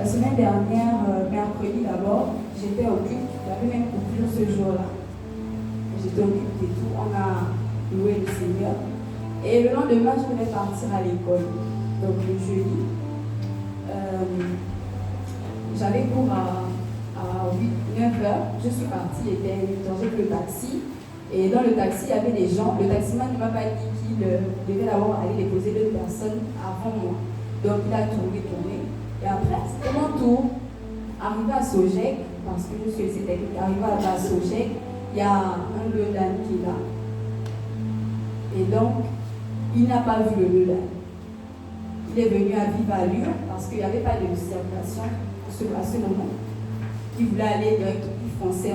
La semaine dernière, mercredi d'abord, j'étais au culte. J'avais même coupure ce jour-là. J'étais au culte et tout. On a loué le Seigneur. Et le lendemain, je devais partir à l'école. Donc le jeudi, j'avais cours à 9 heures. Je suis partie, il était 8 heures, j'ai pris le taxi. Et dans le taxi, il y avait des gens. Le taximan ne m'a pas dit qu'il devait d'abord aller déposer 2 personnes avant moi. Donc il a tourné. Et après, c'était mon tour. Arrivé à Sogec, parce que je suis lycée technique, arrivé à Sogec, il y a un Leudan qui est là. Et donc, il n'a pas vu le Leudan. Il est venu à vive allure parce qu'il n'y avait pas de circulation à ce moment. Il voulait aller direct, il fonçait.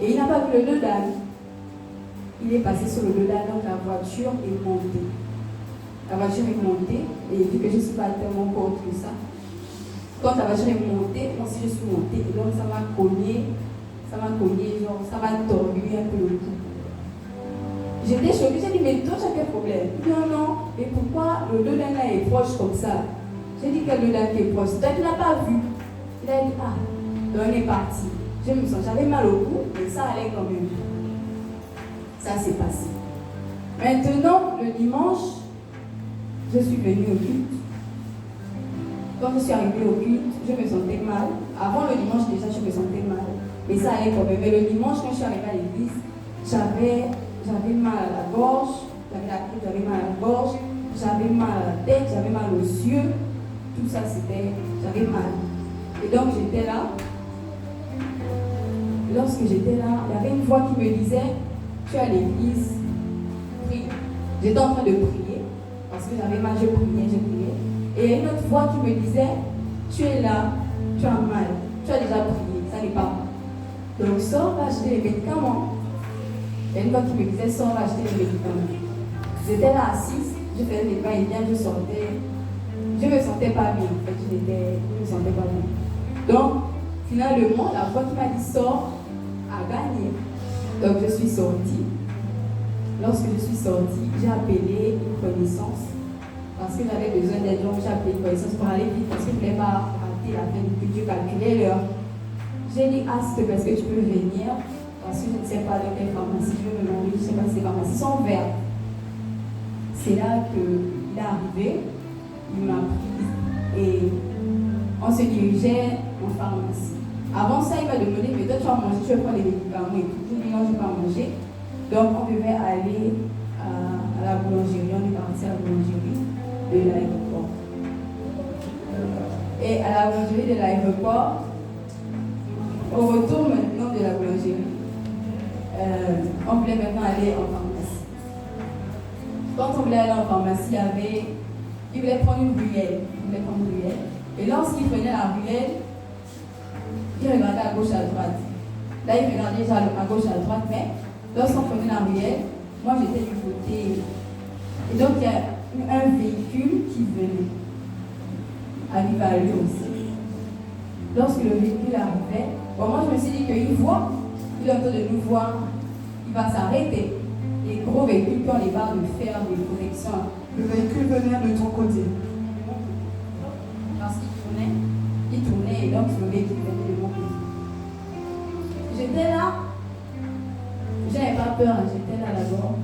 Et il n'a pas vu le Leudan. Il est passé sur le Leudan, donc la voiture est montée. La voiture est montée, et vu que je ne suis pas tellement contre ça, quand la voiture est montée, moi aussi je suis montée, et donc ça m'a cogné, genre, ça m'a tordu un peu le cou. J'étais choquée, j'ai dit, mais toi, tu as quel problème? Non, et pourquoi le Leudan là est proche comme ça? J'ai dit, quel Leudan qui est proche? Toi, tu ne l'as pas vu. Il a dit, donc on est parti. J'avais mal au cou, mais ça allait quand même. Ça s'est passé. Maintenant, le dimanche, je suis venue au culte. Quand je suis arrivée au culte, je me sentais mal. Avant le dimanche, déjà, je me sentais mal. Mais ça allait quand même. Mais le dimanche, quand je suis arrivée à l'église, j'avais mal à la gorge, j'avais mal à la gorge, j'avais mal à la tête, j'avais mal aux yeux. Tout ça, j'avais mal. Et donc, j'étais là. Lorsque j'étais là, il y avait une voix qui me disait, tu es à l'église, prie. J'étais en train de prier, parce que j'avais mal, je priais. Et il y a une autre voix qui me disait, tu es là, tu as mal, tu as déjà prié, ça n'est pas mal. Donc sors, va acheter les médicaments. Il y a une voix qui me disait, sors, va acheter les médicaments. J'étais là assise, je faisais des pas et bien, je me sentais pas bien, en fait, je me sentais pas bien. Donc, finalement, la voix qui m'a dit, sors, a gagné. Donc je suis sortie. Lorsque je suis sortie, j'ai appelé une connaissance. Parce que j'avais besoin d'aide, donc j'ai appelé une connaissance pour aller vite, parce que je ne voulais pas rater la fin du culte, je calculais l'heure. J'ai dit, s'il te plaît, est-ce que tu peux venir? Parce que je ne sais pas dans quelle pharmacie, je me demande, je ne sais pas si les pharmacies sont ouvertes. C'est là qu'il est arrivé, il m'a prise et on se dirigeait en pharmacie. Avant ça, il m'a demandé, mais toi tu vas manger, tu veux prendre les médicaments et tout. Je dis non, je ne vais pas manger. Donc on devait aller à la boulangerie, on est parti à la boulangerie de l'aéroport. Et à la boulangerie de l'aéroport, au retour maintenant de la boulangerie, on voulait maintenant aller en pharmacie. Quand on voulait aller en pharmacie, il voulait prendre une ruelle. Et lorsqu'il prenait la ruelle, il regardait à gauche et à droite. Là, il regardait déjà à gauche et à droite, mais lorsqu'on prenait la ruelle, moi j'étais du côté. Et donc, il y a un véhicule qui venait. Arrive à lui aussi. Lorsque le véhicule arrivait, moi je me suis dit qu'il voit, il est en train de nous voir, il va s'arrêter. Les gros véhicules qui ont les barres de fer, des protections. Le véhicule venait de ton côté. Parce qu'il tournait et donc le véhicule venait de mon côté. J'étais là, j'avais pas peur, j'étais là d'abord.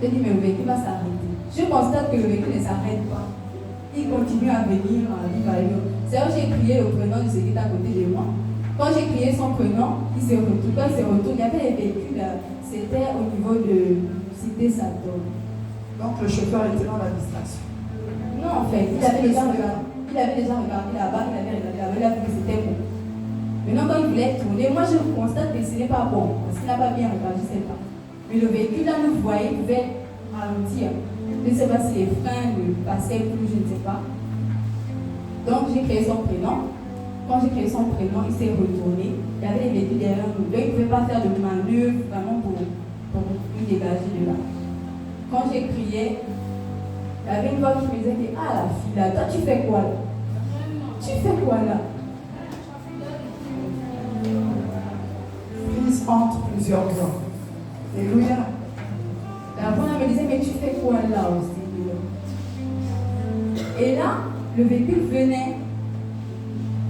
J'ai dit, mais le véhicule va s'arrêter. Je constate que le véhicule ne s'arrête pas. Il continue à venir, à vivre à l'eau. C'est là où j'ai crié le prénom de ce qui est à côté de moi. Quand j'ai crié son prénom, il s'est retourné. Quand il s'est retourné, il y avait les véhicules, c'était au niveau de Cité Saturne. Donc le chauffeur était dans la distraction. Non, en fait, il avait déjà regardé là-bas, il avait vu que c'était bon. Maintenant, quand il voulait tourner, moi je constate que ce n'est pas bon, parce qu'il n'a pas bien regardé, je ne sais pas. Mais le véhicule, là, nous voyait, pouvait ralentir. Je ne sais pas si les freins ne passaient plus, je ne sais pas. Donc, j'ai créé son prénom. Quand j'ai créé son prénom, il s'est retourné. Il y avait des véhicules derrière nous. Donc, il ne pouvait pas faire de manœuvre vraiment pour nous dégager de là. Quand j'ai crié, il y avait une voix qui me disait que, la fille là, toi tu fais quoi là? Tu fais quoi là? Prise entre plusieurs hommes. Alléluia. La voix me disait, mais tu fais quoi là aussi? Et là, le véhicule venait.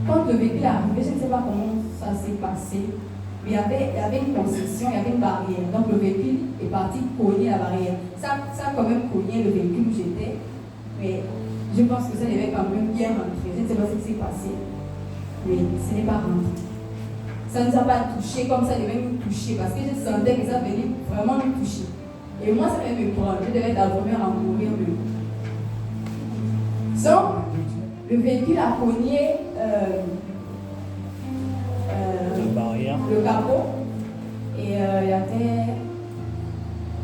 Quand le véhicule est arrivé, je ne sais pas comment ça s'est passé, mais il y avait une concession, il y avait une barrière. Donc le véhicule est parti cogner la barrière. Ça a quand même cogné le véhicule où j'étais, mais je pense que ça devait quand même bien rentrer. Je ne sais pas ce qui s'est passé, mais ce n'est pas rentré. Ça ne nous a pas touché comme ça devait nous toucher, parce que je sentais que ça venait vraiment nous toucher. Et moi, ça devait me prendre. Je devais d'abord à mourir même. Donc, le véhicule a cogné le capot et il y avait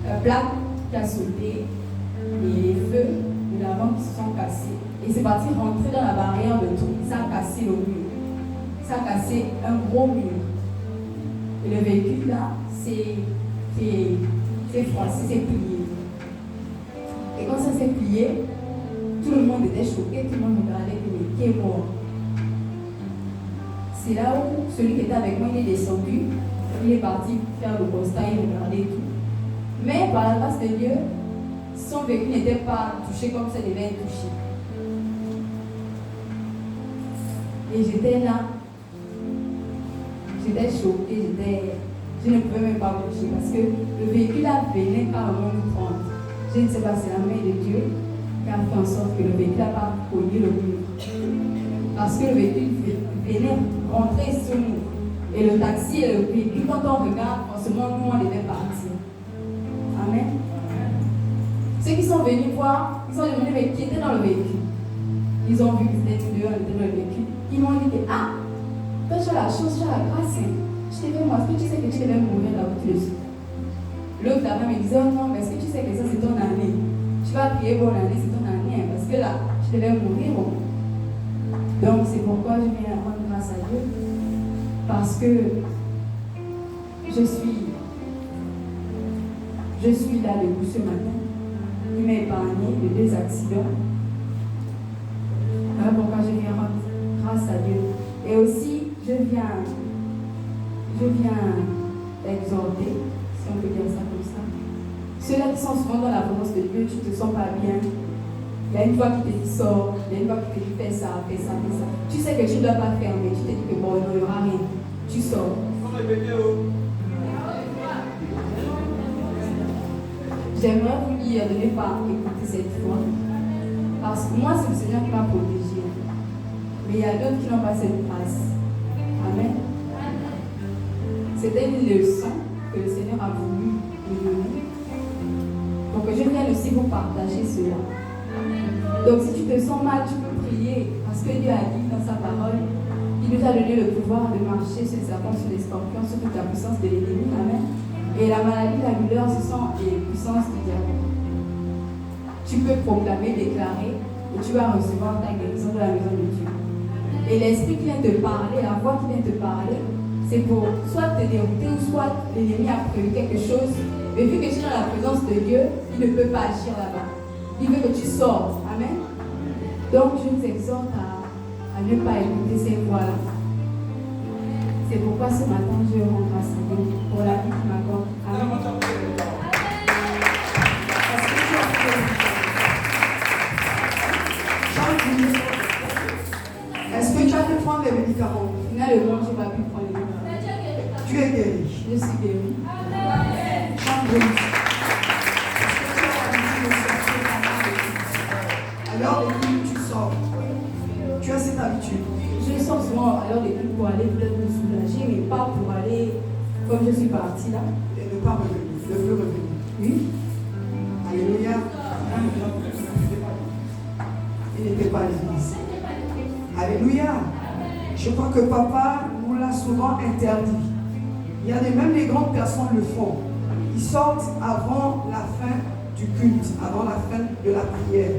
un plaque qui a sauté et les feux de l'avant qui se sont cassés. Et c'est parti rentrer dans la barrière de tout. Ça a cassé le mur. Ça a cassé un gros mur. Et le véhicule là, c'est froissé, c'est plié. Et quand ça s'est plié, tout le monde était choqué, tout le monde regardait qui est mort. C'est là où celui qui était avec moi, il est descendu, il est parti faire le constat, il regardait tout. Mais par la grâce de Dieu, son véhicule n'était pas touché comme ça devait être touché. Et j'étais là, j'étais choquée, je ne pouvais même pas bouger parce que le véhicule là venait carrément nous prendre. Je ne sais pas, c'est la main de Dieu qui a fait en sorte que le véhicule n'a pas cogné le mur. Parce que le véhicule venait rentrer sur nous. Et le taxi et le véhicule, quand on regarde, forcément, nous, on devait partir. Amen. Ceux qui sont venus voir, ils sont demandé, mais qui était dans le véhicule? Ils ont vu que c'était tous deux, on était dans le véhicule. Ils m'ont dit que, ah, toi, tu as la chance, tu as la grâce. Je devais moi, est-ce que tu sais que tu devais mourir là où tu le suis? L'autre là-bas me disait, oh non, mais est-ce que tu sais que ça, c'est ton année? Tu vas prier pour l'année, c'est ton année, parce que là, tu devais mourir. Oh. Donc, c'est pourquoi je viens rendre grâce à Dieu. Parce que je suis là debout ce matin. Il m'a épargné de 2 accidents. Voilà pourquoi je viens rendre grâce à Dieu. Et aussi, je viens exhorter, si on peut dire ça comme ça. Ceux-là qui sont souvent dans la présence de Dieu, tu ne te sens pas bien. Il y a une voix qui te dit sors, il y a une voix qui te dit fais ça, fais ça, fais ça. Tu sais que tu ne dois pas faire, mais tu te dis que bon, il n'y aura rien. Tu sors. J'aimerais vous dire de ne pas écouter cette voix. Parce que moi, c'est le Seigneur qui m'a protégé. Mais il y a d'autres qui n'ont pas cette grâce. Amen. C'était une leçon que le Seigneur a voulu me donner. Donc je viens aussi vous partager cela. Donc si tu te sens mal, tu peux prier. Parce que Dieu a dit dans sa parole, il nous a donné le pouvoir de marcher sur les serpents, sur les scorpions, sur toute la puissance de l'ennemi. Amen. Et la maladie, la douleur, ce sont les puissances du diable. Tu peux proclamer, déclarer, et tu vas recevoir ta guérison de la maison de Dieu. Et l'esprit qui vient te parler, la voix qui vient te parler, c'est pour soit te dérouter ou soit l'ennemi a prévu quelque chose. Mais vu que tu es dans la présence de Dieu, il ne peut pas agir là-bas. Il veut que tu sortes. Amen. Donc je vous exhorte à ne pas écouter ces voix-là. C'est pourquoi ce matin je rends grâce à Dieu pour la vie qu'il m'accorde. Amen. Est-ce que tu as pu prendre les médicaments? Finalement, je n'ai pas pu prendre les médicaments. Tu es guéri. Je suis guéri. Alors, depuis tu sors. Tu as cette habitude. Je sors souvent à l'heure des cultes pour aller peut-être me soulager, mais pas pour aller comme je suis partie là. Et ne pas revenir. Ne plus revenir. Oui. Alléluia. Il n'était pas à l'église. Alléluia. Je crois que papa nous l'a souvent interdit. Il y a même les grandes personnes le font. Ils sortent avant la fin du culte, avant la fin de la prière.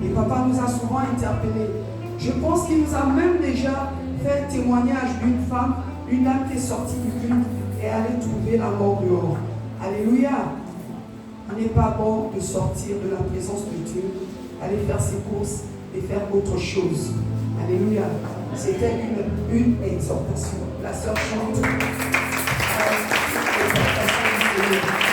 Et papa nous a souvent interpellés. Je pense qu'il nous a même déjà fait témoignage d'une femme, une dame qui est sortie du culte et allait trouver la mort dehors. Alléluia. Il n'est pas bon de sortir de la présence de Dieu, aller faire ses courses et faire autre chose. Alléluia. C'était une exhortation. La sœur chante. L'exhortation du Seigneur.